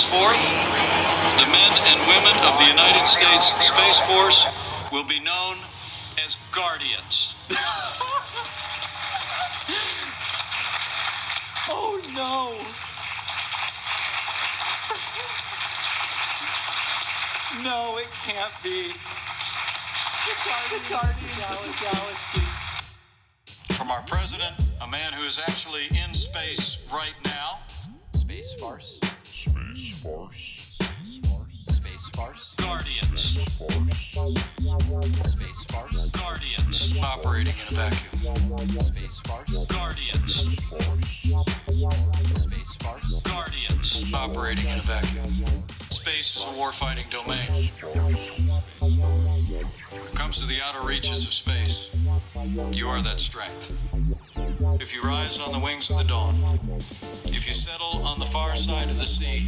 4th, the men and women of the United States Space Force will be known as Guardians. Oh, no. No, it can't be. The Guardians of the Galaxy. From our president, a man who is actually in space right now. Space farce. Space farce. Space farce. Guardians. Space farce. Guardians. Operating in a vacuum. Space farce. Guardians. Space farce. Guardians. Operating in a vacuum. Space is a warfighting domain. When it comes to the outer reaches of space, you are that strength. If you rise on the wings of the dawn, if you settle on the far side of the sea,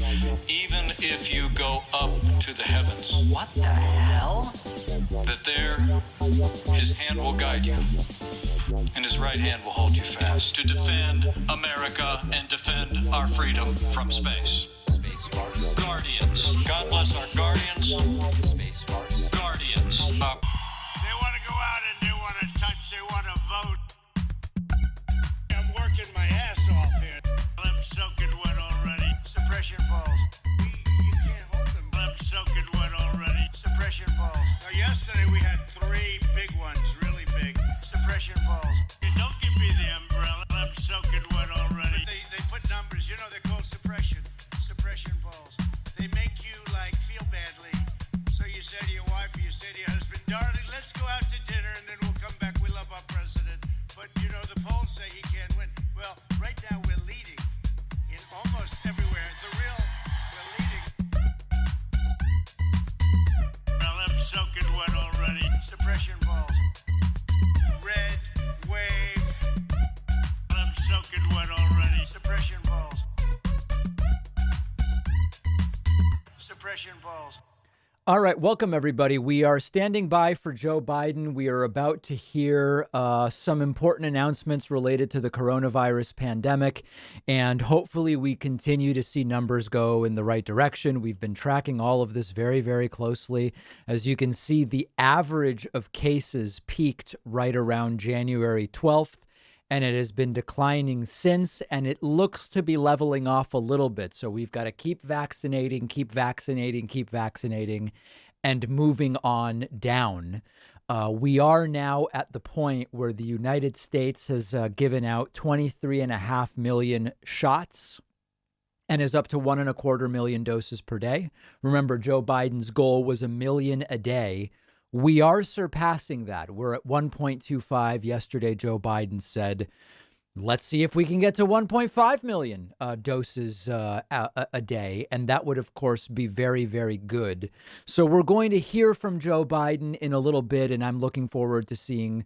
even if you go up to the heavens, What the hell? that there his hand will guide you, and his right hand will hold you fast to defend America and defend our freedom from space. Space farce. Guardians. God bless our guardians. Space farce. Guardians. They want to go out and they want to touch, they want to vote. I'm working my ass off here. I'm soaking wet already. Suppression balls. You can't hold them. I'm soaking wet already. Suppression balls. Now, yesterday we had 3 big ones, really big. Suppression balls. Hey, don't give me the umbrella. I'm soaking wet already. But they put numbers, you know, they're called suppression. Suppression balls. They make you, like, feel badly. So you say to your wife or you say to your husband, darling, let's go out to dinner and then we'll come back. We love our president. But, you know, the polls say he can't win. Well, right now we're leading in almost everywhere. We're leading. Well, I'm soaking wet already. Suppression balls. Red wave. I'm soaking wet already. Suppression balls. Suppression balls. All right, welcome everybody. We are standing by for Joe Biden. We are about to hear some important announcements related to the coronavirus pandemic, and hopefully we continue to see numbers go in the right direction. We've been tracking all of this very, very closely. As you can see, the average of cases peaked right around January 12th. And it has been declining since, and it looks to be leveling off a little bit. So we've got to keep vaccinating, and moving on down. We are now at the point where the United States has given out 23.5 million shots and is up to 1.25 million doses per day. Remember, Joe Biden's goal was 1 million a day. We are surpassing that. We're at 1.25. Yesterday, Joe Biden said, let's see if we can get to 1.5 million doses a day. And that would, of course, be very, very good. So we're going to hear from Joe Biden in a little bit, and I'm looking forward to seeing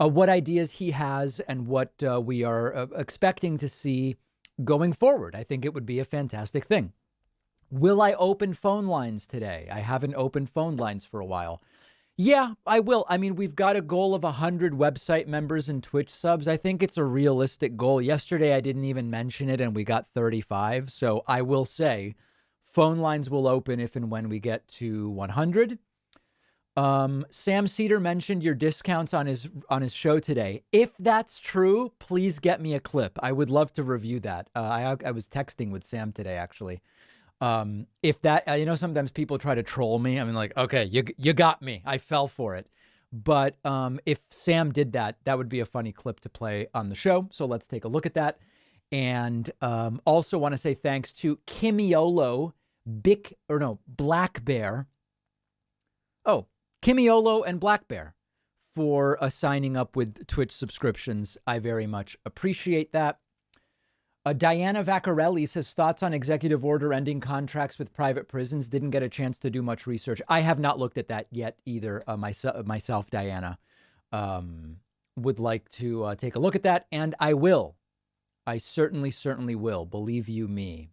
what ideas he has and what we are expecting to see going forward. I think it would be a fantastic thing. Will I open phone lines today? I haven't opened phone lines for a while. Yeah, I will. I mean, we've got a goal of 100 website members and Twitch subs. I think it's a realistic goal. Yesterday, I didn't even mention it, and we got 35. So I will say phone lines will open if and when we get to 100. Sam Cedar mentioned your discounts on his show today. If that's true, please get me a clip. I would love to review that. I was texting with Sam today, actually. If that, sometimes people try to troll me. I mean, like, okay, you got me. I fell for it. But if Sam did that, that would be a funny clip to play on the show. So let's take a look at that. And also want to say thanks to Kimiolo, Black Bear. Oh, Kimiolo and Black Bear for signing up with Twitch subscriptions. I very much appreciate that. Diana Vaccarelli says thoughts on executive order ending contracts with private prisons. Didn't get a chance to do much research. I have not looked at that yet either. Myself, Diana, would like to take a look at that, and I will. I certainly will. Believe you me.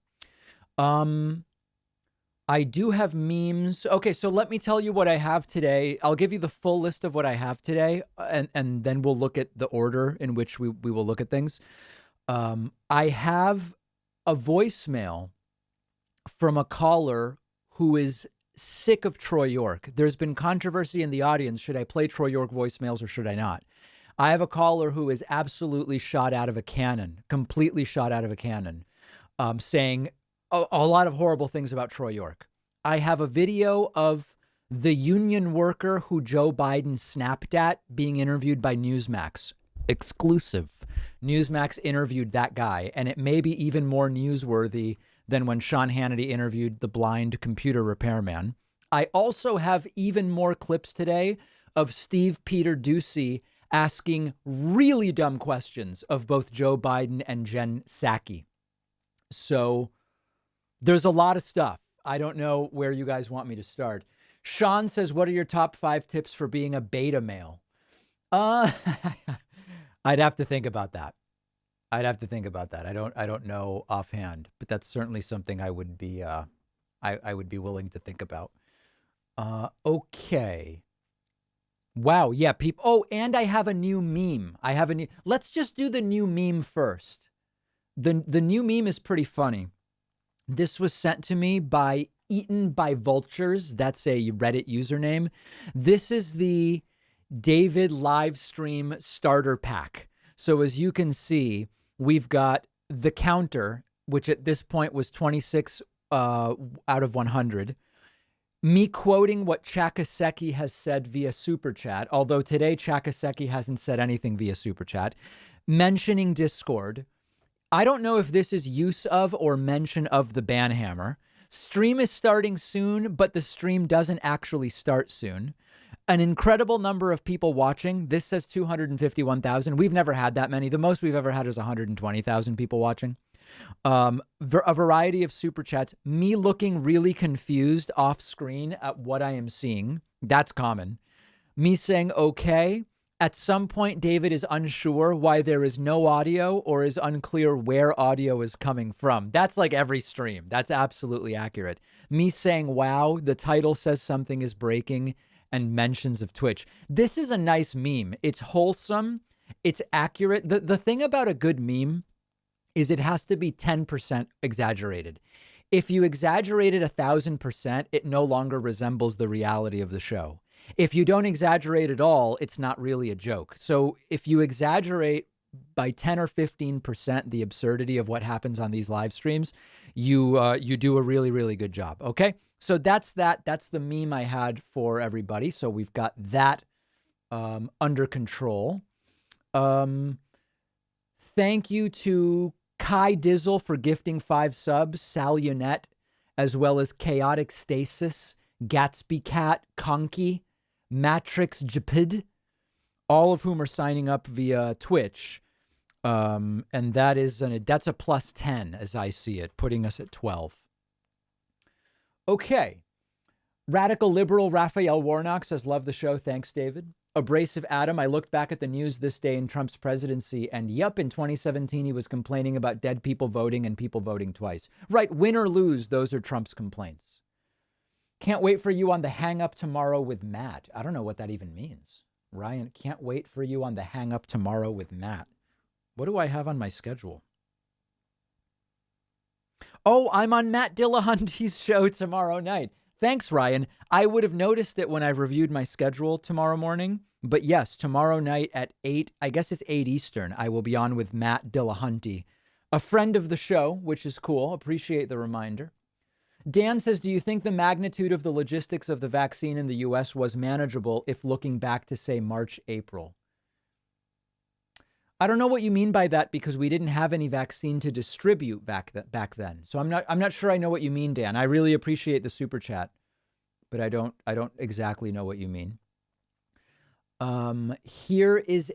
I do have memes. Okay, so let me tell you what I have today. I'll give you the full list of what I have today, and then we'll look at the order in which we will look at things. I have a voicemail from a caller who is sick of Troy York. There's been controversy in the audience. Should I play Troy York voicemails or should I not? I have a caller who is absolutely shot out of a cannon, completely shot out of a cannon, saying a lot of horrible things about Troy York. I have a video of the union worker who Joe Biden snapped at being interviewed by Newsmax. Exclusive. Newsmax interviewed that guy, and it may be even more newsworthy than when Sean Hannity interviewed the blind computer repairman. I also have even more clips today of Steve Peter Doocy asking really dumb questions of both Joe Biden and Jen Psaki. So there's a lot of stuff. I don't know where you guys want me to start. Sean says, what are your top 5 tips for being a beta male? I'd have to think about that. I don't know offhand, but that's certainly something I would be I would be willing to think about. Okay. Wow, yeah, people. Oh, and I have a new meme. Let's just do the new meme first. The new meme is pretty funny. This was sent to me by Eaten by Vultures. That's a Reddit username. This is the David live stream starter pack. So as you can see, we've got the counter, which at this point was 26 out of 100. Me quoting what Chakaseki has said via Super Chat, although today Chakaseki hasn't said anything via Super Chat. Mentioning Discord. I don't know if this is use of or mention of the banhammer. Stream is starting soon, but the stream doesn't actually start soon. An incredible number of people watching. This says 251,000. We've never had that many. The most we've ever had is 120,000 people watching. A variety of super chats. Me looking really confused off screen at what I am seeing. That's common. Me saying, okay. At some point, David is unsure why there is no audio or is unclear where audio is coming from. That's like every stream. That's absolutely accurate. Me saying, wow, the title says something is breaking and mentions of Twitch. This is a nice meme. It's wholesome. It's accurate. The thing about a good meme is it has to be 10% exaggerated. If you exaggerate it 1,000%, it no longer resembles the reality of the show. If you don't exaggerate at all, it's not really a joke. So if you exaggerate by 10 or 15% the absurdity of what happens on these live streams, you do a really, really good job. Okay, so that's that. That's the meme I had for everybody. So we've got that under control. Thank you to Kai Dizzle for gifting 5 subs, Sal Yonette, as well as Chaotic Stasis, Gatsby Cat, Conky, Matrix Japid, all of whom are signing up via Twitch. And that's a plus 10 as I see it, putting us at 12. Okay. Radical Liberal Raphael Warnock says, love the show. Thanks, David. Abrasive Adam, I looked back at the news this day in Trump's presidency, and yep, in 2017, he was complaining about dead people voting and people voting twice. Right, win or lose, those are Trump's complaints. Can't wait for you on the hang up tomorrow with Matt. I don't know what that even means. Ryan, can't wait for you on the hang up tomorrow with Matt. What do I have on my schedule? Oh, I'm on Matt Dillahunty's show tomorrow night. Thanks, Ryan. I would have noticed it when I reviewed my schedule tomorrow morning. But yes, tomorrow night at 8, I guess it's 8 Eastern, I will be on with Matt Dillahunty, a friend of the show, which is cool. Appreciate the reminder. Dan says, do you think the magnitude of the logistics of the vaccine in the U.S. was manageable if looking back to, say, March, April? I don't know what you mean by that because we didn't have any vaccine to distribute back then. So I'm not sure I know what you mean, Dan. I really appreciate the super chat, but I don't exactly know what you mean. Here is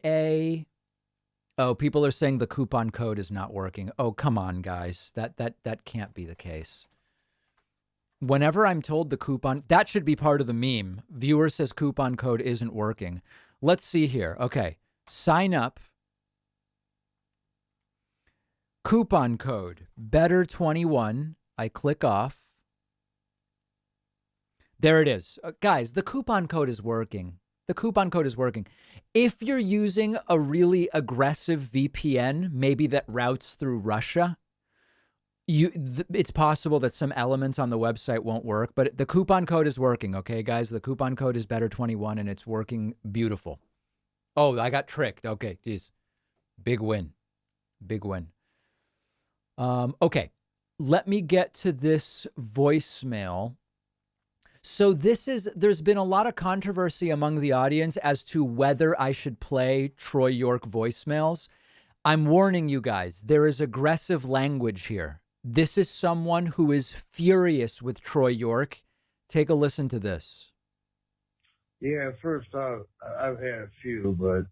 people are saying the coupon code is not working. Oh, come on, guys. That can't be the case. Whenever I'm told the coupon, that should be part of the meme. Viewer says coupon code isn't working. Let's see here. Okay. Sign up. Coupon code better21. I click off. There it is. Guys, the coupon code is working. The coupon code is working. If you're using a really aggressive VPN, maybe that routes through Russia, It's possible that some elements on the website won't work, but the coupon code is working. Okay, guys, the coupon code is better21 and it's working beautiful. Oh, I got tricked. Okay, geez, big win. Okay, let me get to this voicemail. So there's been a lot of controversy among the audience as to whether I should play Troy York voicemails. I'm warning you guys, there is aggressive language here. This is someone who is furious with Troy York. Take a listen to this. Yeah, first off, I've had a few, but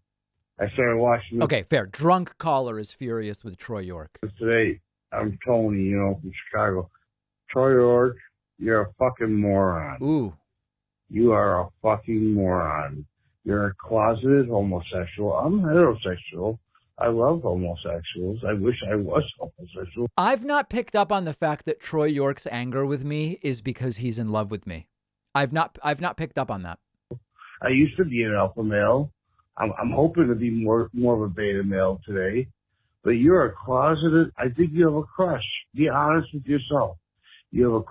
I started watching this Okay, fair. Drunk caller is furious with Troy York. today. I'm Tony, from Chicago. Troy York, you're a fucking moron. Ooh. You are a fucking moron. You're a closeted homosexual. I'm heterosexual. I love homosexuals. I wish I was homosexual. I've not picked up on the fact that Troy York's anger with me is because he's in love with me. I've not picked up on that. I used to be an alpha male. I'm hoping to be more of a beta male today. But you're a closeted. I think you have a crush. Be honest with yourself. You have a.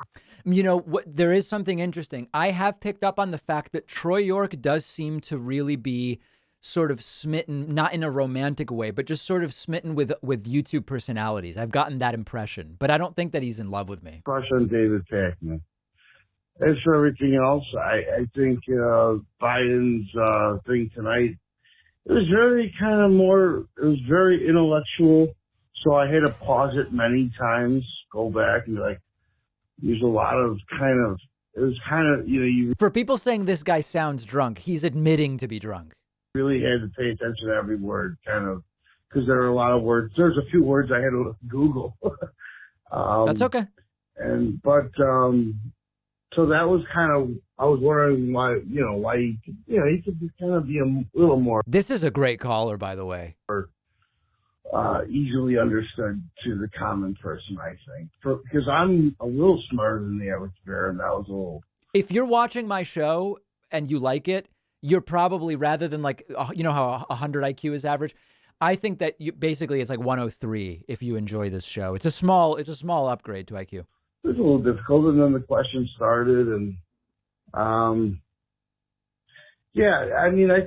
You know what? There is something interesting. I have picked up on the fact that Troy York does seem to really be sort of smitten, not in a romantic way, but just sort of smitten with YouTube personalities. I've gotten that impression, but I don't think that he's in love with me. Crush on David Pakman. As for everything else, I think Biden's thing tonight, it was very intellectual. So I had to pause it many times, go back and be like, there's a lot of For people saying this guy sounds drunk, he's admitting to be drunk. Really had to pay attention to every word, because there are a lot of words. There's a few words I had to Google. That's okay. So that was I was wondering why he could kind of be a little more This is a great caller, by the way. easily understood to the common person, I think. Because I'm a little smarter than the average bear, and that was a little. If you're watching my show and you like it, you're probably, rather than how 100 IQ is average, I think that basically it's like 103 if you enjoy this show. It's a small upgrade to IQ. It was a little difficult, and then the question started, and I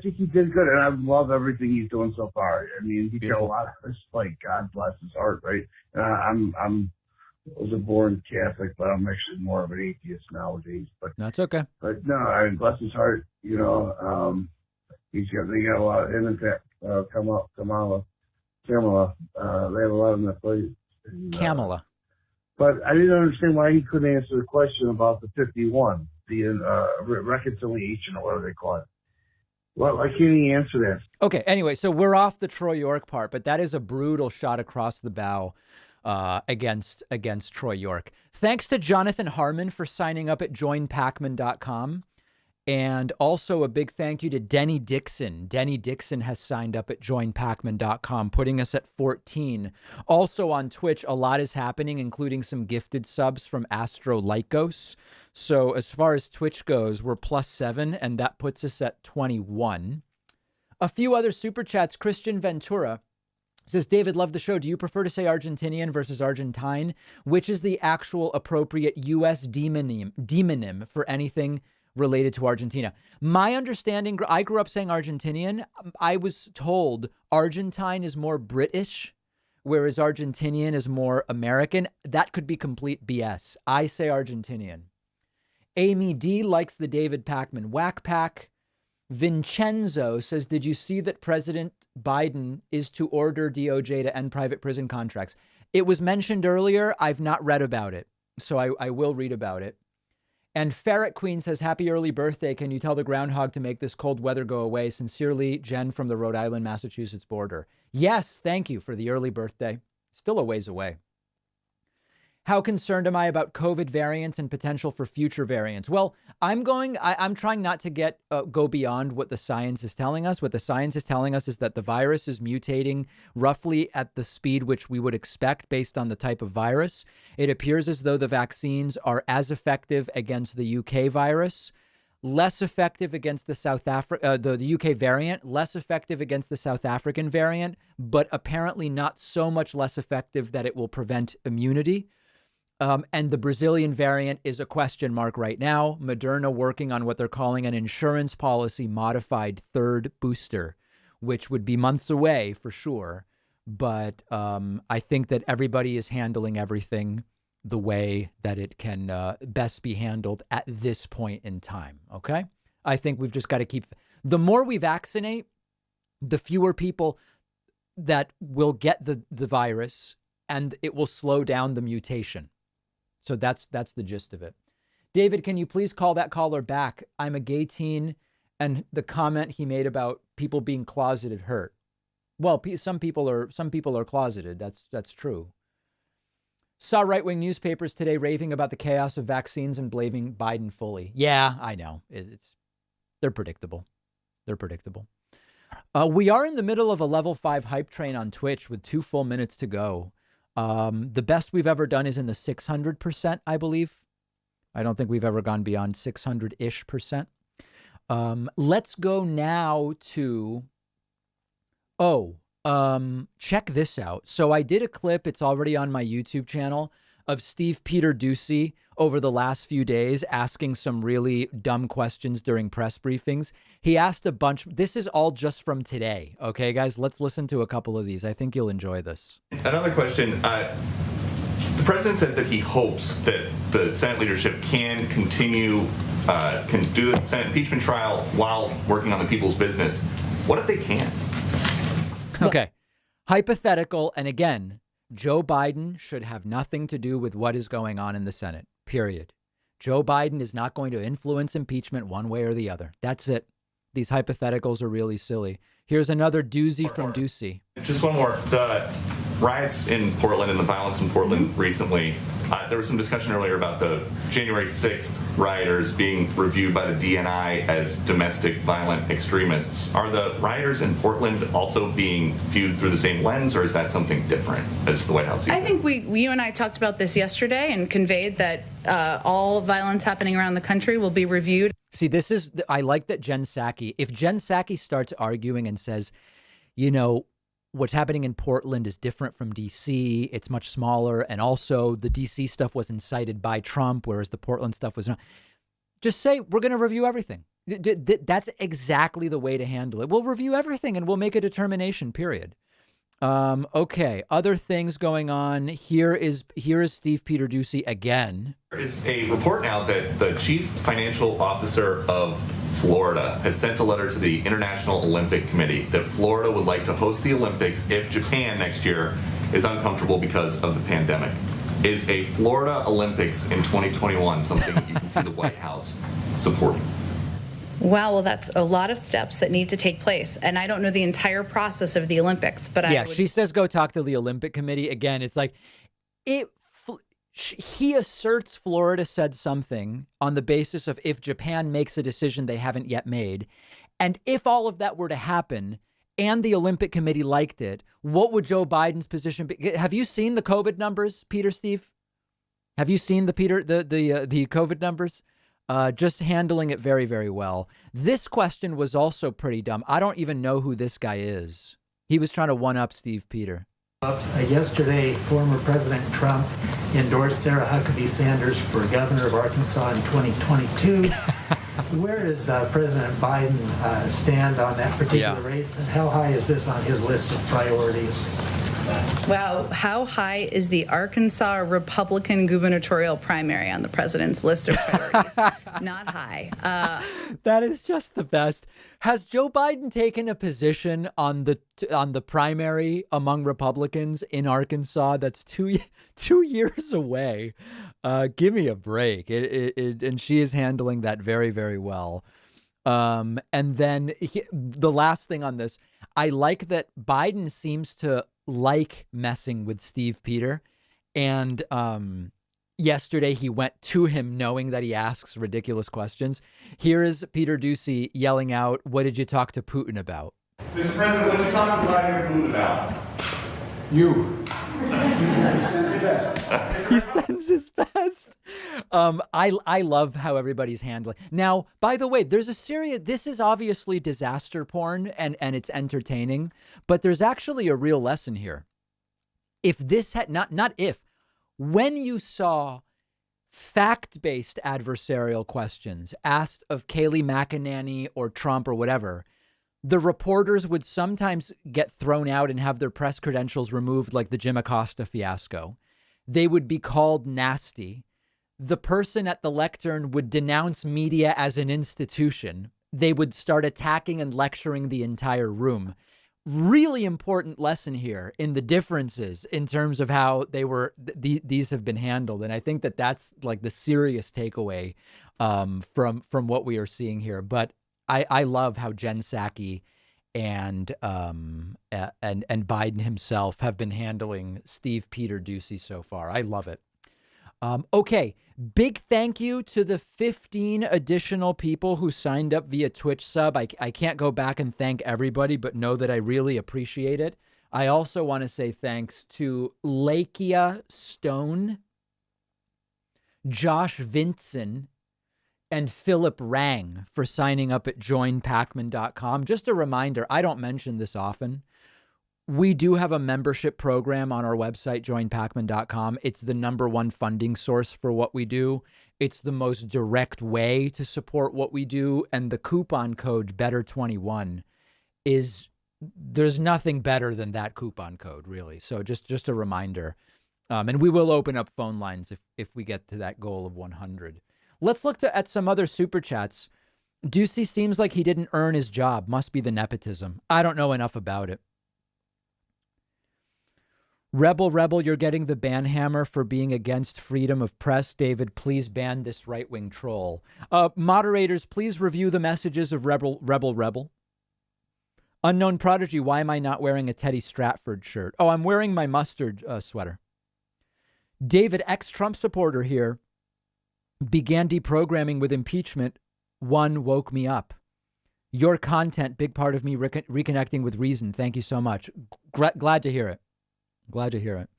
think he did good, and I love everything he's doing so far. I mean, he got a lot of respect. God bless his heart, right? And I was a born Catholic, but I'm actually more of an atheist nowadays. But that's okay. But no, I mean, bless his heart. They got a lot of him and Kamala. They have a lot on their plate. Kamala. But I didn't understand why he couldn't answer the question about the 51, the reconciliation or whatever they call it. Why can't he answer that? Okay, anyway, so we're off the Troy York part, but that is a brutal shot across the bow against Troy York. Thanks to Jonathan Harmon for signing up at joinpacman.com. And also a big thank you to Denny Dixon. Denny Dixon has signed up at joinpacman.com, putting us at 14. Also on Twitch, a lot is happening, including some gifted subs from Astro Lycos. So as far as Twitch goes, we're +7, and that puts us at 21. A few other super chats. Christian Ventura says, David, love the show. Do you prefer to say Argentinian versus Argentine? Which is the actual appropriate U.S. demonym for anything related to Argentina? My understanding, I grew up saying Argentinian. I was told Argentine is more British, whereas Argentinian is more American. That could be complete BS. I say Argentinian. Amy D likes the David Pakman Whack Pack. Vincenzo says, did you see that President Biden is to order DOJ to end private prison contracts? It was mentioned earlier. I've not read about it, so I will read about it. And Ferret Queen says, happy early birthday. Can you tell the groundhog to make this cold weather go away? Sincerely, Jen from the Rhode Island, Massachusetts border. Yes, thank you for the early birthday. Still a ways away. How concerned am I about COVID variants and potential for future variants? Well, I'm trying not to go beyond what the science is telling us. What the science is telling us is that the virus is mutating roughly at the speed which we would expect based on the type of virus. It appears as though the vaccines are as effective against the UK virus, less effective against the the UK variant, less effective against the South African variant, but apparently not so much less effective that it will prevent immunity. And the Brazilian variant is a question mark right now. Moderna working on what they're calling an insurance policy modified third booster, which would be months away for sure. But I think that everybody is handling everything the way that it can best be handled at this point in time. Okay. I think we've just got to keep, the more we vaccinate, the fewer people that will get the virus, and it will slow down the mutation. So that's the gist of it. David, can you please call that caller back? I'm a gay teen, and the comment he made about people being closeted hurt. Well, some people are closeted. That's true. Saw right-wing newspapers today raving about the chaos of vaccines and blaming Biden fully. Yeah, I know. They're predictable. They're predictable. We are in the middle of a level 5 hype train on Twitch with 2 full minutes to go. The best we've ever done is in the 600%, I believe. I don't think we've ever gone beyond 600-ish%. Let's go now to, check this out. So I did a clip, it's already on my YouTube channel, of Steve Peter Doocy over the last few days asking some really dumb questions during press briefings. He asked a bunch. This is all just from today. Okay, guys, let's listen to a couple of these. I think you'll enjoy this. Another question. The president says that he hopes that the Senate leadership can continue, can do the Senate impeachment trial while working on the people's business. What if they can't? Okay. Hypothetical. And again, Joe Biden should have nothing to do with what is going on in the Senate, period. Joe Biden is not going to influence impeachment one way or the other. That's it. These hypotheticals are really silly. Here's another doozy from Doocy. Just one more. The riots in Portland and the violence in Portland recently, there was some discussion earlier about the January 6th rioters being reviewed by the DNI as domestic violent extremists. Are the rioters in Portland also being viewed through the same lens, or is that something different as the White House sees it? I think you and I talked about this yesterday and conveyed that all violence happening around the country will be reviewed. See, I like that Jen Psaki, if Jen Psaki starts arguing and says, you know, what's happening in Portland is different from D.C., it's much smaller, and also the D.C. stuff was incited by Trump, whereas the Portland stuff was not. Just say, we're going to review everything. That's exactly the way to handle it. We'll review everything and we'll make a determination, period. Okay, other things going on. Here is Steve Peter Doocy again. There is a report now that the chief financial officer of Florida has sent a letter to the International Olympic Committee that Florida would like to host the Olympics if Japan next year is uncomfortable because of the pandemic. Is a Florida Olympics in 2021 something you can see the White House supporting? Wow, well, that's a lot of steps that need to take place. And I don't know the entire process of the Olympics, but she says go talk to the Olympic Committee. Again, it's like he asserts Florida said something on the basis of if Japan makes a decision they haven't yet made. And if all of that were to happen and the Olympic Committee liked it, what would Joe Biden's position be? Have you seen the COVID numbers, Steve? Have you seen the COVID numbers? Just handling it very, very well. This question was also pretty dumb. I don't even know who this guy is. He was trying to one-up Steve Peter. Yesterday, former President Trump endorsed Sarah Huckabee Sanders for governor of Arkansas in 2022. Where does President Biden stand on that particular race, and how high is this on his list of priorities? Wow, how high is the Arkansas Republican gubernatorial primary on the president's list of priorities? Not high. That is just the best. Has Joe Biden taken a position on the primary among Republicans in Arkansas that's two years away? Give me a break. And she is handling that very, very well. And then the last thing on this, I like that Biden seems to like messing with Steve Peter. And yesterday he went to him knowing that he asks ridiculous questions. Here is Peter Doocy yelling out, "What did you talk to Putin about?" Mr. President, what did you talk to Vladimir Putin about? You. He sends his best. He sends his best. I love how everybody's handling. Now, by the way, there's this is obviously disaster porn and it's entertaining, but there's actually a real lesson here. If this had when you saw fact-based adversarial questions asked of Kayleigh McEnany or Trump or whatever, the reporters would sometimes get thrown out and have their press credentials removed, like the Jim Acosta fiasco. They would be called nasty. The person at the lectern would denounce media as an institution. They would start attacking and lecturing the entire room. Really important lesson here in the differences in terms of how they were, these have been handled. And I think that that's like the serious takeaway from what we are seeing here. But I love how Jen Psaki and Biden himself have been handling Steve Peter Doocy so far. I love it. Okay, big thank you to the 15 additional people who signed up via Twitch sub. I can't go back and thank everybody, but know that I really appreciate it. I also want to say thanks to Lakia Stone, Josh Vinson, and Philip Rang for signing up at joinpacman.com. Just a reminder, I don't mention this often. We do have a membership program on our website, joinpacman.com. It's the #1 funding source for what we do. It's the most direct way to support what we do. And the coupon code BETTER21 there's nothing better than that coupon code, really. So just a reminder. And we will open up phone lines if we get to that goal of 100. Let's look at some other super chats. Doocy seems like he didn't earn his job. Must be the nepotism. I don't know enough about it. Rebel, you're getting the ban hammer for being against freedom of press. David, please ban this right-wing troll. Moderators, please review the messages of Rebel. Unknown Prodigy, why am I not wearing a Teddy Stratford shirt? Oh, I'm wearing my mustard sweater. David, ex-Trump supporter here, began deprogramming with impeachment. One woke me up. Your content, big part of me reconnecting with reason. Thank you so much. Glad to hear it. Glad to hear it.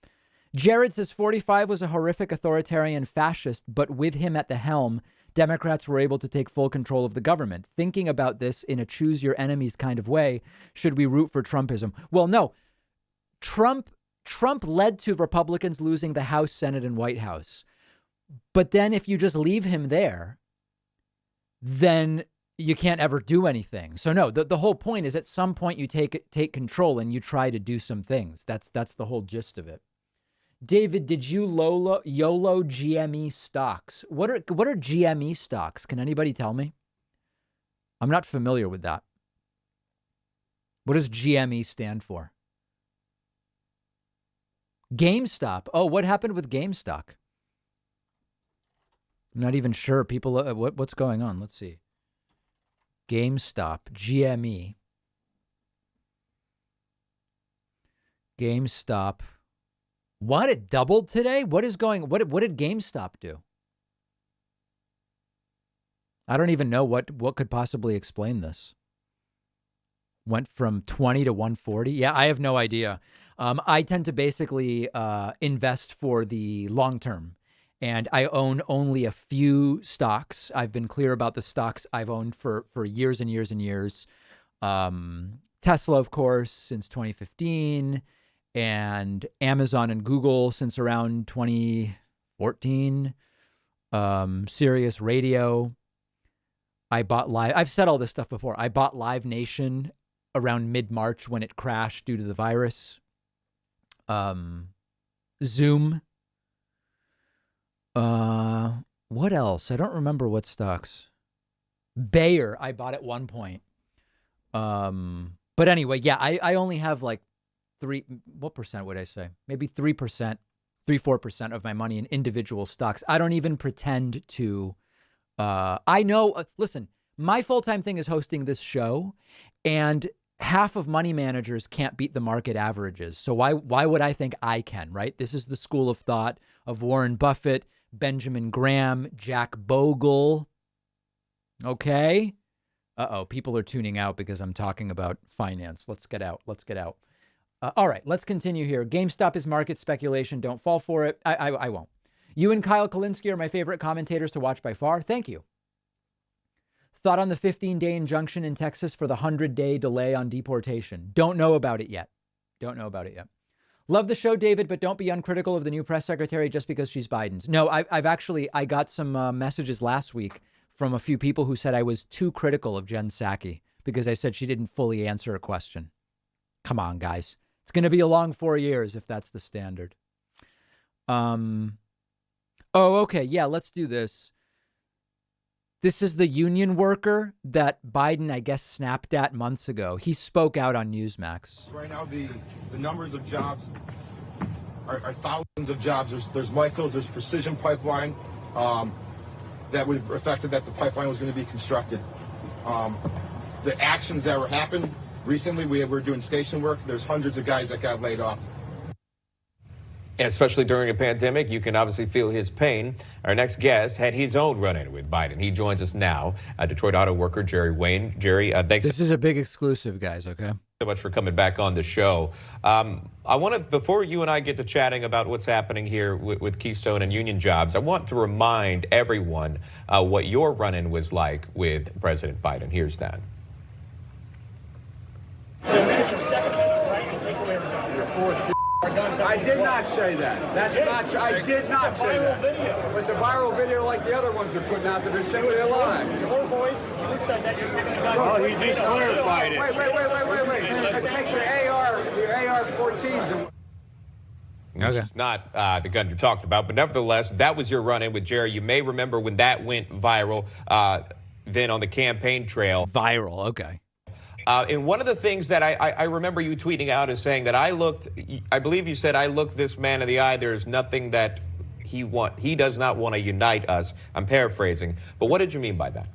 Jared says 45 was a horrific authoritarian fascist, but with him at the helm, Democrats were able to take full control of the government. Thinking about this in a choose your enemies kind of way, should we root for Trumpism? Well, no. Trump led to Republicans losing the House, Senate, and White House. But then if you just leave him there, then you can't ever do anything. So no, the whole point is at some point you take control and you try to do some things. That's the whole gist of it. David, did you YOLO GME stocks? What are GME stocks? Can anybody tell me? I'm not familiar with that. What does GME stand for? GameStop. Oh, what happened with GameStop? I'm not even sure. People, what's going on? Let's see. GameStop, GME. GameStop. What? It doubled today? What did GameStop do? I don't even know what could possibly explain this. Went from 20 to 140. Yeah, I have no idea. I tend to basically invest for the long term. And I own only a few stocks. I've been clear about the stocks I've owned for years and years and years. Tesla, of course, since 2015. And Amazon and Google since around 2014. Sirius Radio. I bought Live. I've said all this stuff before. I bought Live Nation around mid-March when it crashed due to the virus. Zoom. What else? I don't remember what stocks. Bayer, I bought at one point. But anyway, yeah, I only have like what percent would I say? Maybe 3%, 4% of my money in individual stocks. I don't even pretend to, I know, listen, my full-time thing is hosting this show, and half of money managers can't beat the market averages. So why would I think I can, right? This is the school of thought of Warren Buffett, Benjamin Graham, Jack Bogle. Okay. People are tuning out because I'm talking about finance. Let's get out. All right, let's continue here. GameStop is market speculation. Don't fall for it. I won't. You and Kyle Kalinske are my favorite commentators to watch by far. Thank you. Thought on the 15-day injunction in Texas for the 100-day delay on deportation. Don't know about it yet. Love the show, David, but don't be uncritical of the new press secretary just because she's Biden's. No, I got some messages last week from a few people who said I was too critical of Jen Psaki because I said she didn't fully answer a question. Come on, guys. It's going to be a long 4 years if that's the standard. Oh, okay. Yeah, let's do this. This is the union worker that Biden, I guess, snapped at months ago. He spoke out on Newsmax. Right now, the numbers of jobs are thousands of jobs. There's Michaels, there's Precision Pipeline that would have affected that the pipeline was going to be constructed. The actions that were happened recently, we were doing station work. There's hundreds of guys that got laid off. And especially during a pandemic, you can obviously feel his pain. Our next guest had his own run-in with Biden. He joins us now, Detroit auto worker Jerry Wayne. Jerry, thanks. This is a big exclusive, guys, okay? So much for coming back on the show. I want to, before you and I get to chatting about what's happening here with Keystone and union jobs, I want to remind everyone what your run-in was like with President Biden. Here's that. I did not say that. That's not true. I did not say that. It's a viral video like the other ones they're putting out that are simply a lie. Your voice, you said that you're taking the gun. Oh, he just clarified it. Wait. Take the AR-14s. Which is not the gun you're talking about, but nevertheless, that was your run-in with Jerry. You may remember when that went viral, then on the campaign trail. Viral, okay. And one of the things that I remember you tweeting out is saying that I believe you said, I looked this man in the eye. There's nothing that he does not want to unite us. I'm paraphrasing. But what did you mean by that?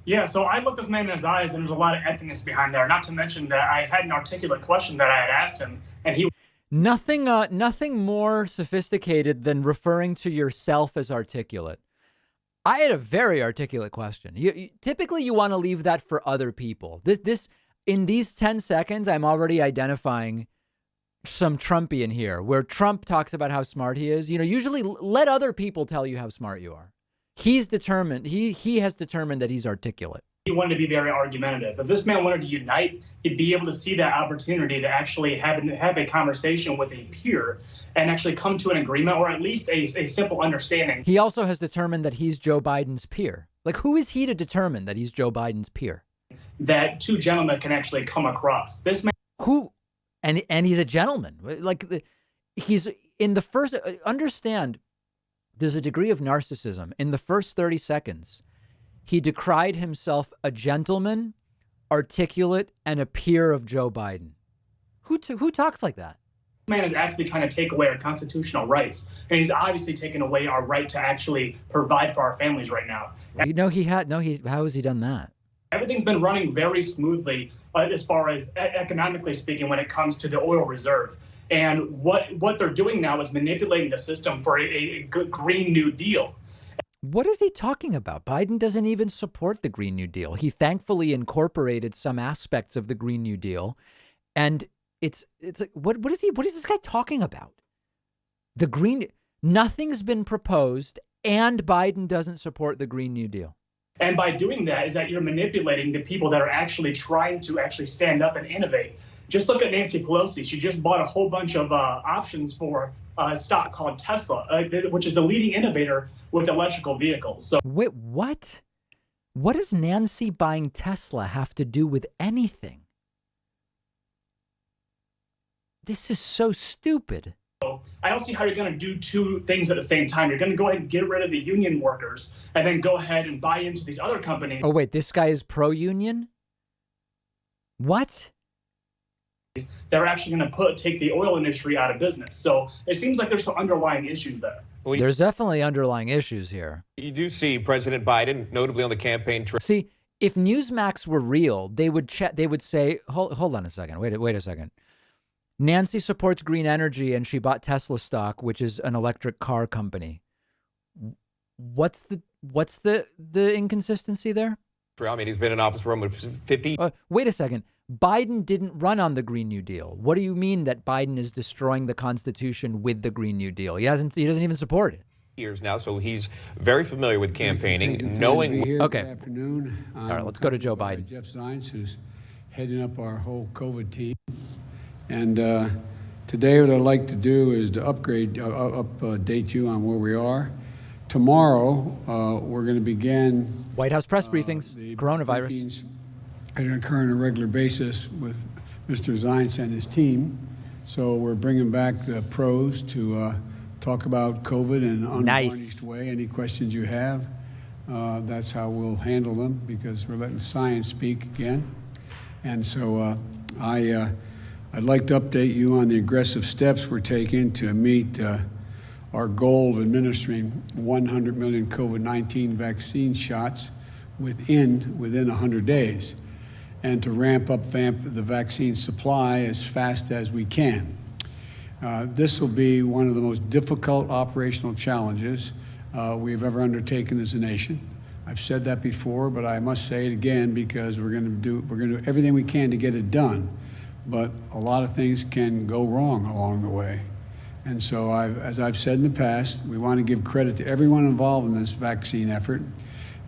Yeah, so I looked this man in his eyes, and there's a lot of emptiness behind there. Not to mention that I had an articulate question that I had asked him, and he... Nothing more sophisticated than referring to yourself as articulate. I had a very articulate question. Typically, you want to leave that for other people. In these 10 seconds, I'm already identifying some Trumpian here, where Trump talks about how smart he is. Usually let other people tell you how smart you are. He's determined. He has determined that he's articulate. He wanted to be very argumentative. If this man wanted to unite, he'd be able to see that opportunity to actually have a conversation with a peer and actually come to an agreement, or at least a simple understanding. He also has determined that he's Joe Biden's peer. Like, who is he to determine that he's Joe Biden's peer? That two gentlemen can actually come across. This man... Who? And he's a gentleman. Like, he's in the first... Understand, there's a degree of narcissism. In the first 30 seconds... he decried himself a gentleman, articulate, and a peer of Joe Biden. Who talks like that? This man is actually trying to take away our constitutional rights, and he's obviously taken away our right to actually provide for our families right now. How has he done that? Everything's been running very smoothly as far as economically speaking when it comes to the oil reserve. And what they're doing now is manipulating the system for a good Green New Deal. What is he talking about? Biden doesn't even support the Green New Deal. He thankfully incorporated some aspects of the Green New Deal. And it's like, what is this guy talking about? Nothing's been proposed, and Biden doesn't support the Green New Deal. And by doing that is that you're manipulating the people that are actually trying to actually stand up and innovate. Just look at Nancy Pelosi. She just bought a whole bunch of options for a stock called Tesla, which is the leading innovator with electrical vehicles. So wait, what? What does Nancy buying Tesla have to do with anything? This is so stupid. I don't see how you're going to do two things at the same time. You're going to go ahead and get rid of the union workers and then go ahead and buy into these other companies. Oh, wait, this guy is pro-union? What? They're actually going to take the oil industry out of business. So it seems like there's some underlying issues there. Well, there's definitely underlying issues here. You do see President Biden, notably on the campaign trail. See, if Newsmax were real, they would say, hold on a second. Wait a second. Nancy supports green energy and she bought Tesla stock, which is an electric car company. What's the inconsistency there? I mean, he's been in office for almost 50. Wait a second. Biden didn't run on the Green New Deal. What do you mean that Biden is destroying the Constitution with the Green New Deal? He doesn't even support it. Years now, so he's very familiar with campaigning, knowing. Okay. Good afternoon. All right, let's go to Joe Biden. Jeff Zients, who's heading up our whole COVID team, and Today, what I'd like to do is to update you on where we are. Tomorrow, we're going to begin White House press briefings, coronavirus. briefings that occur on a regular basis with Mr. Zients and his team. So we're bringing back the pros to talk about COVID in an unvarnished way. Any questions you have, that's how we'll handle them, because we're letting science speak again. And so I'd like to update you on the aggressive steps we're taking to meet our goal of administering 100 million COVID-19 vaccine shots within 100 days, and to ramp up the vaccine supply as fast as we can. This will be one of the most difficult operational challenges we've ever undertaken as a nation. I've said that before, but I must say it again, because we're going to do everything we can to get it done. But a lot of things can go wrong along the way. And so, as I've said in the past, we want to give credit to everyone involved in this vaccine effort,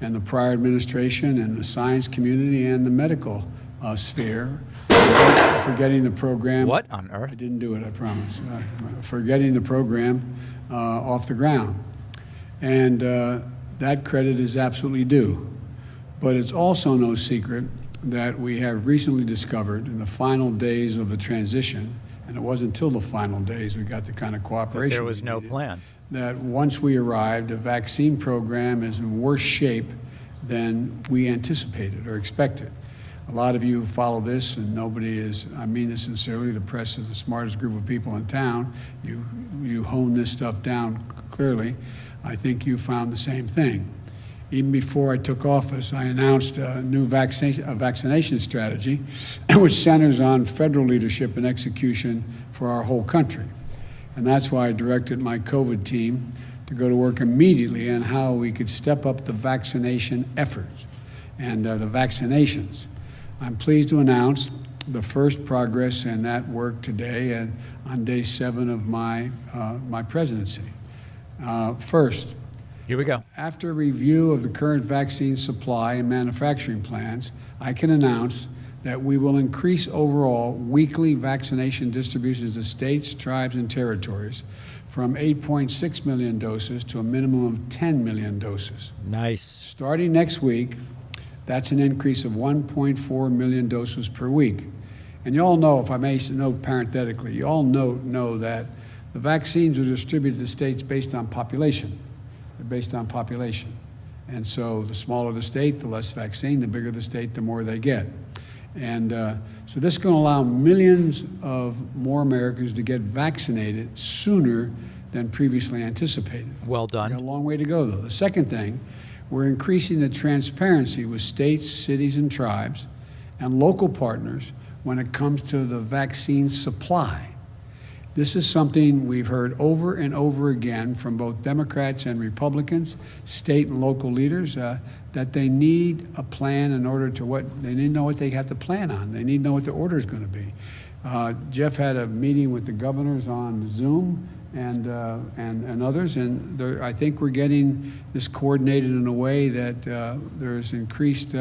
and the prior administration and the science community and the medical sphere for getting the program. What on earth? I didn't do it, I promise. For getting the program off the ground. And that credit is absolutely due. But it's also no secret that we have recently discovered in the final days of the transition, and it wasn't until the final days we got the kind of cooperation. There was no plan. That once we arrived, the vaccine program is in worse shape than we anticipated or expected. A lot of you follow this, and nobody is, I mean this sincerely, the press is the smartest group of people in town. You hone this stuff down clearly. I think you found the same thing. Even before I took office, I announced a new vaccination strategy, which centers on federal leadership and execution for our whole country. And that's why I directed my COVID team to go to work immediately on how we could step up the vaccination effort and the vaccinations. I'm pleased to announce the first progress in that work today on day 7 of my presidency. First, here we go. After a review of the current vaccine supply and manufacturing plans, I can announce that we will increase overall weekly vaccination distributions to states, tribes, and territories from 8.6 million doses to a minimum of 10 million doses. Nice. Starting next week, that's an increase of 1.4 million doses per week. And you all know, if I may note parenthetically, you all know that the vaccines are distributed to states based on population. They're based on population. And so the smaller the state, the less vaccine, the bigger the state, the more they get. And so this is going to allow millions of more Americans to get vaccinated sooner than previously anticipated. Well done. We've got a long way to go, though. The second thing, we're increasing the transparency with states, cities, and tribes and local partners when it comes to the vaccine supply. This is something we've heard over and over again from both Democrats and Republicans, state and local leaders, that they need a plan in order to they need to know what they have to plan on. They need to know what the order is going to be. Jeff had a meeting with the governors on Zoom and others, and I think we're getting this coordinated in a way that there's increased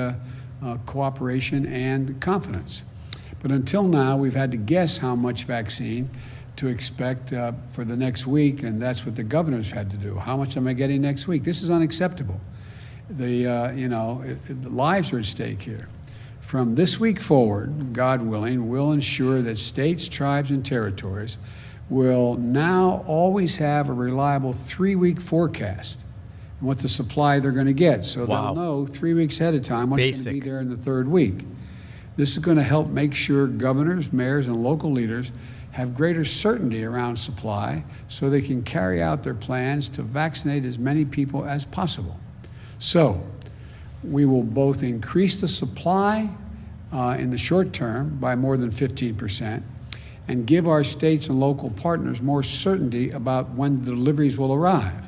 cooperation and confidence. But until now, we've had to guess how much vaccine to expect for the next week, and that's what the governors had to do. How much am I getting next week? This is unacceptable. The lives are at stake here. From this week forward, God willing, we'll ensure that states, tribes, and territories will now always have a reliable 3-week forecast on what the supply they're going to get. So they'll know 3 weeks ahead of time what's going to be there in the 3rd week. This is going to help make sure governors, mayors, and local leaders have greater certainty around supply so they can carry out their plans to vaccinate as many people as possible. So we will both increase the supply in the short term by more than 15% and give our states and local partners more certainty about when the deliveries will arrive.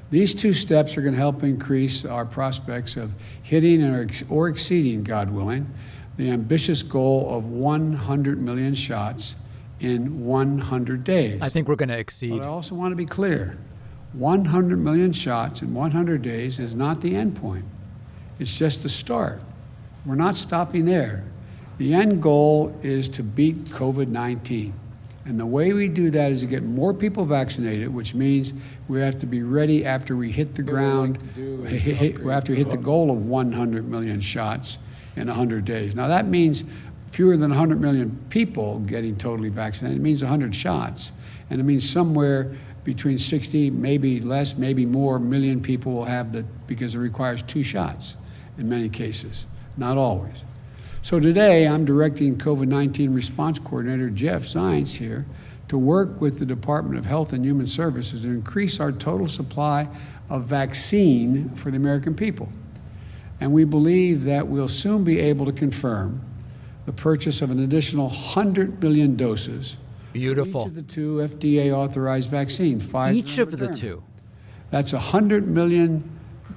These 2 steps are going to help increase our prospects of hitting or exceeding, God willing, the ambitious goal of 100 million shots in 100 days. I think we're going to exceed. But I also want to be clear. 100 million shots in 100 days is not the end point. It's just the start. We're not stopping there. The end goal is to beat COVID-19. And the way we do that is to get more people vaccinated, which means we have to be ready after we hit the ground, after we hit the goal of 100 million shots in 100 days. Now that means fewer than 100 million people getting totally vaccinated. It means 100 shots. And it means somewhere between 60, maybe less, maybe more, million people will have because it requires 2 shots in many cases, not always. So today, I'm directing COVID-19 response coordinator Jeff Zients here to work with the Department of Health and Human Services to increase our total supply of vaccine for the American people. And we believe that we'll soon be able to confirm the purchase of an additional 100 million doses. Beautiful. Each of the 2 FDA-authorized vaccines, Pfizer Each and of the Moderna. 2. That's 100 million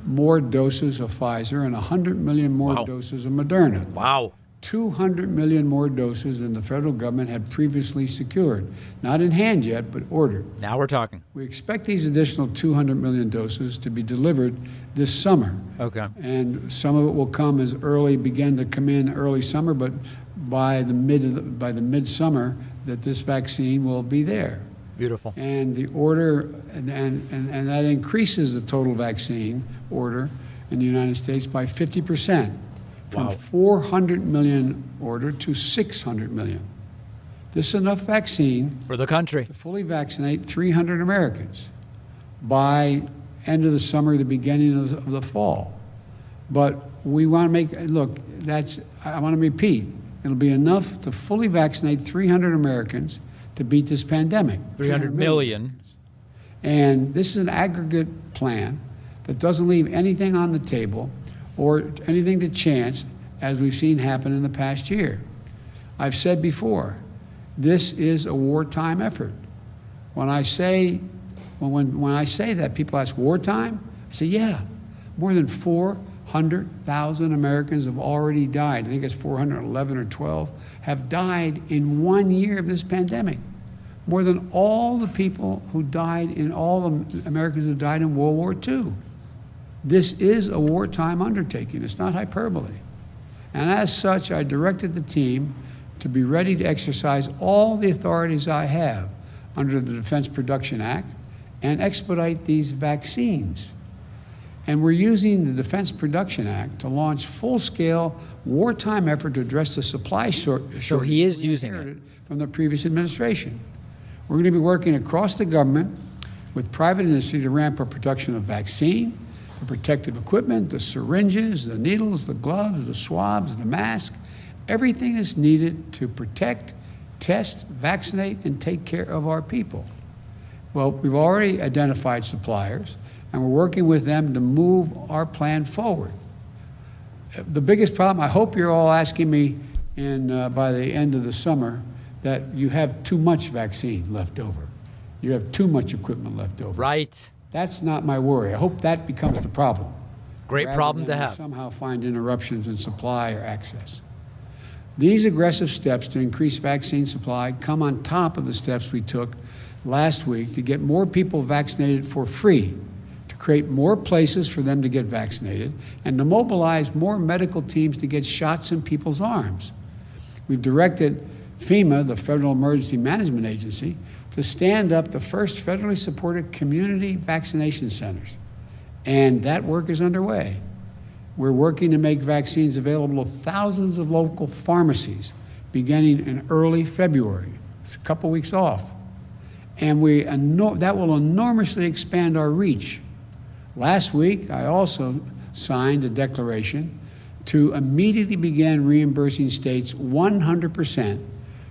more doses of Pfizer and 100 million more doses of Moderna. Wow. 200 million more doses than the federal government had previously secured. Not in hand yet, but ordered. Now we're talking. We expect these additional 200 million doses to be delivered this summer. Okay. And some of it will come begin to come in early summer, but by the midsummer that this vaccine will be there. Beautiful. And the order, and that increases the total vaccine order in the United States by 50%, from 400 million order to 600 million. This is enough vaccine for the country to fully vaccinate 300 Americans by end of the summer, the beginning of the fall. But we want to make, look, I want to repeat, it'll be enough to fully vaccinate 300 Americans to beat this pandemic. 300 million. And this is an aggregate plan that doesn't leave anything on the table or anything to chance, as we've seen happen in the past year. I've said before, this is a wartime effort. When I say that, people ask, wartime? I say, yeah, more than 400,000 Americans have already died. I think it's 411 or 12 have died in 1 year of this pandemic. More than all the people who died all the Americans who died in World War II. This is a wartime undertaking. It's not hyperbole. And as such, I directed the team to be ready to exercise all the authorities I have under the Defense Production Act and expedite these vaccines. And we're using the Defense Production Act to launch full-scale wartime effort to address the supply shortage. So he is using it from the previous administration. We're going to be working across the government with private industry to ramp up production of vaccine, the protective equipment, the syringes, the needles, the gloves, the swabs, the mask, everything is needed to protect, test, vaccinate, and take care of our people. Well, we've already identified suppliers, and we're working with them to move our plan forward. The biggest problem, I hope you're all asking me by the end of the summer that you have too much vaccine left over. You have too much equipment left over. Right. That's not my worry. I hope that becomes the problem. Great problem to have. Somehow find interruptions in supply or access. These aggressive steps to increase vaccine supply come on top of the steps we took last week to get more people vaccinated for free, to create more places for them to get vaccinated, and to mobilize more medical teams to get shots in people's arms. We've directed FEMA, the Federal Emergency Management Agency, to stand up the first federally supported community vaccination centers. And that work is underway. We're working to make vaccines available to thousands of local pharmacies beginning in early February. It's a couple weeks off. And that will enormously expand our reach. Last week, I also signed a declaration to immediately begin reimbursing states 100%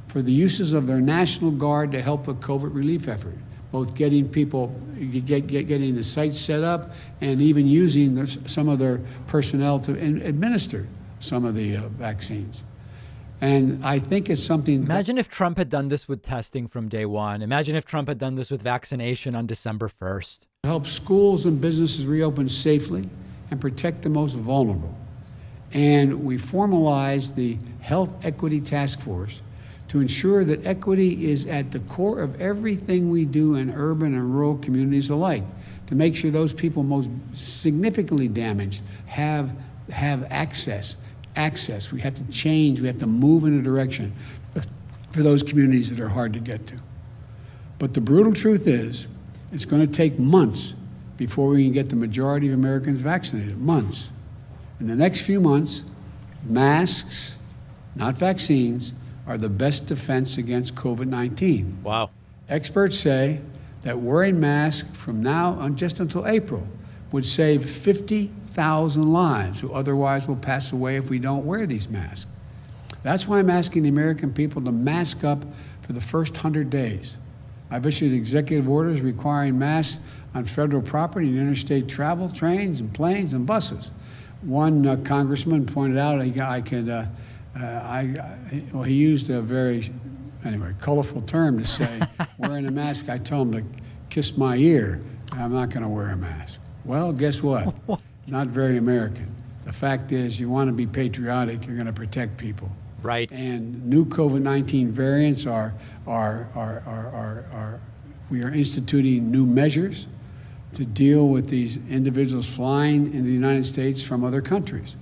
for the uses of their National Guard to help the COVID relief effort, both getting people, getting the sites set up and even using some of their personnel to administer some of the vaccines. And I think it's something. Imagine if Trump had done this with testing from day one. Imagine if Trump had done this with vaccination on December 1st. Help schools and businesses reopen safely and protect the most vulnerable. And we formalized the Health Equity Task Force to ensure that equity is at the core of everything we do in urban and rural communities alike, to make sure those people most significantly damaged have access. We have to change, we have to move in a direction. for those communities that are hard to get to. But the brutal truth is, it's going to take months before we can get the majority of Americans vaccinated. Months. In the next few months, masks, not vaccines, are the best defense against COVID-19. Wow. Experts say that wearing masks from now on just until April would save 50,000 lives who otherwise will pass away if we don't wear these masks. That's why I'm asking the American people to mask up for the first 100 days. I've issued executive orders requiring masks on federal property and interstate travel, trains and planes and buses. One congressman pointed out he used a very, colorful term to say, wearing a mask, I told him to kiss my ear. I'm not going to wear a mask. Well, guess what? Not very American. The fact is, you want to be patriotic, you're going to protect people. Right. And new COVID-19 variants we are instituting new measures to deal with these individuals flying into the United States from other countries.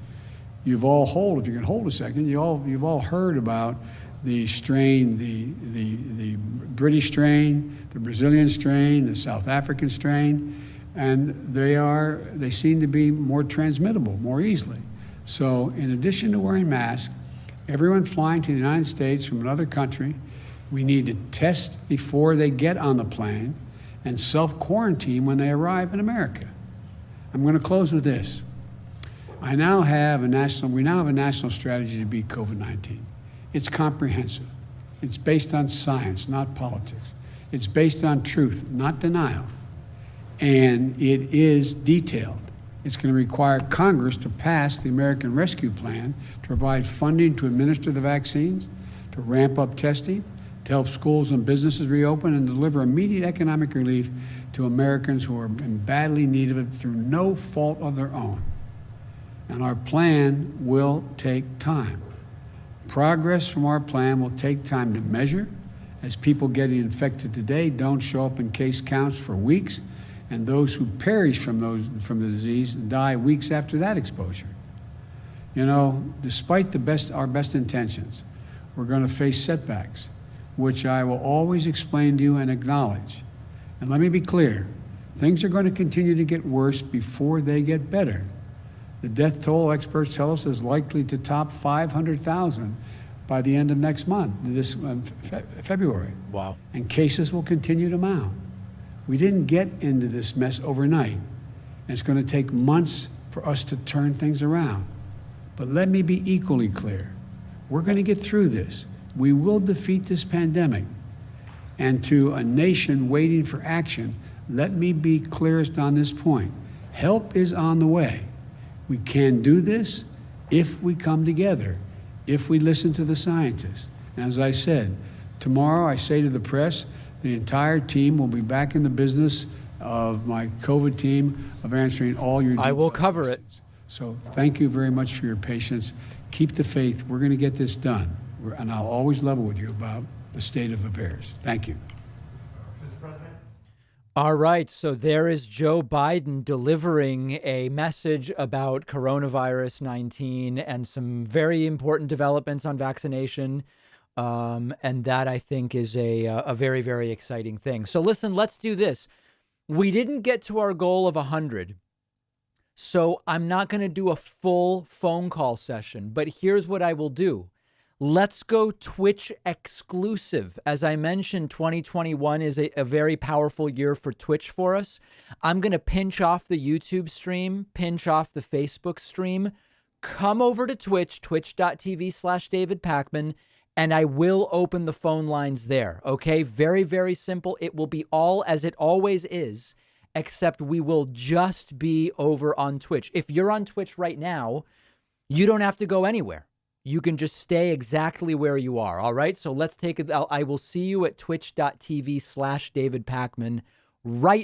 If you can hold a second, you've all heard about the strain, the British strain, the Brazilian strain, the South African strain, and they seem to be more transmittable more easily. So in addition to wearing masks, everyone flying to the United States from another country, we need to test before they get on the plane and self-quarantine when they arrive in America. I'm going to close with this. We now have a national strategy to beat COVID-19. It's comprehensive. It's based on science, not politics. It's based on truth, not denial. And it is detailed. It's going to require Congress to pass the American Rescue Plan to provide funding to administer the vaccines, to ramp up testing, to help schools and businesses reopen, and deliver immediate economic relief to Americans who are in badly need of it through no fault of their own. And our plan will take time. Progress from our plan will take time to measure, as people getting infected today don't show up in case counts for weeks, and those who perish from the disease die weeks after that exposure. You know, despite our best intentions, we're going to face setbacks, which I will always explain to you and acknowledge. And let me be clear, things are going to continue to get worse before they get better. The death toll, experts tell us, is likely to top 500,000 by the end of next month, February. Wow. And cases will continue to mount. We didn't get into this mess overnight. And it's going to take months for us to turn things around. But let me be equally clear. We're going to get through this. We will defeat this pandemic. And to a nation waiting for action, let me be clearest on this point. Help is on the way. We can do this if we come together, if we listen to the scientists. And as I said, tomorrow I say to the press, the entire team will be back in the business of my COVID team of answering all your detailed I will cover questions. So thank you very much for your patience. Keep the faith. We're going to get this done. And I'll always level with you about the state of affairs. Thank you. All right, so there is Joe Biden delivering a message about coronavirus 19 and some very important developments on vaccination. And that, I think, is a very, very exciting thing. So listen, let's do this. We didn't get to our goal of 100, so I'm not going to do a full phone call session. But here's what I will do. Let's go Twitch exclusive. As I mentioned, 2021 is a very powerful year for Twitch for us. I'm going to pinch off the YouTube stream, pinch off the Facebook stream, come over to Twitch, twitch.tv/David Pakman, and I will open the phone lines there. Okay, very, very simple. It will be all as it always is, except we will just be over on Twitch. If you're on Twitch right now, you don't have to go anywhere. You can just stay exactly where you are. All right. So let's take it. I will see you at twitch.tv/David Pakman right